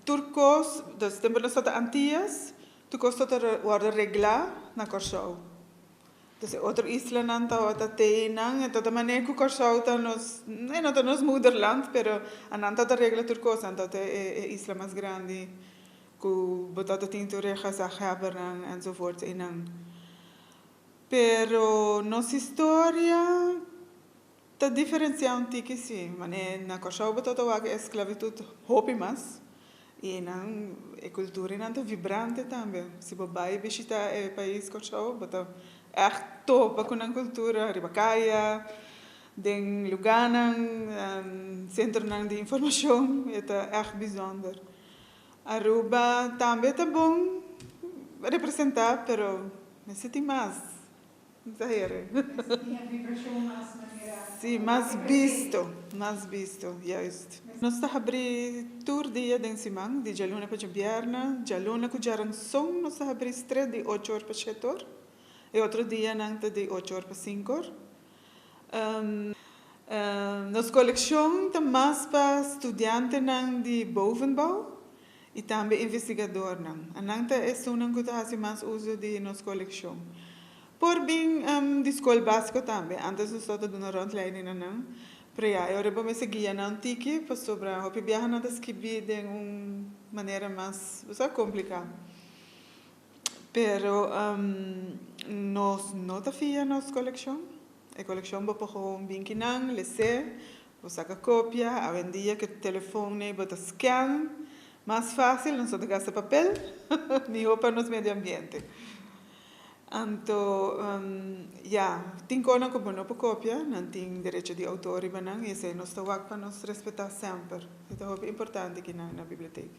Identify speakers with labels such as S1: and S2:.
S1: turcos, dus tempo nós só Antillas, turcos só guarda regla na Corsou. Dus outra isla nanta outra teinang, então da maneira que Corsou tá nos, não tá nos moederland, pero ananta da regla turcos, então é isla mais grande, que botata tinto rejas a Habernan e so forth inang. Pero nossa história tá diferenciando que sim, mas na Corsou botata waga esclavitud hopi mas. E a cultura é vibrante também. Se você vai visitar o país Corsou, você é top com a cultura, Ribacaia, den Lugana, centro de informação, é bijzonder. Aruba também é bom representar, mas necessita mais.
S2: Exagere. Tinha vibração mais maneira.
S1: Sim, mais visto, juist. Nós estamos abrindo tour dia de semana, de jaluna para vierna, jaluna com jaranção, nós estamos abrindo 3 de 8 horas para 7 horas, e outro dia nanta de 8 horas para 5 horas. Nossa coleção está mais para estudantes de bovenbouw e também investigadores. A nanta é uma que faz mais uso de nossa coleção. Por bem de escola básica também, antes nós estávamos dando rondleiding não, para eu rebo me seguia na antiga, para sobre o que viajar na descrever de uma maneira mais, complicada. Pero nós não tá fia nossa coleção, a coleção vai para um bem que não, ler, saca cópia, a vendia que telefone, bota scan, mais fácil, não só de gastar papel, nem roupa nos meio ambiente. Então, tem coisa que não pode copiar, não tem direito de autor, e isso é nosso trabalho para nos respeitar sempre. Então, é importante aqui na biblioteca.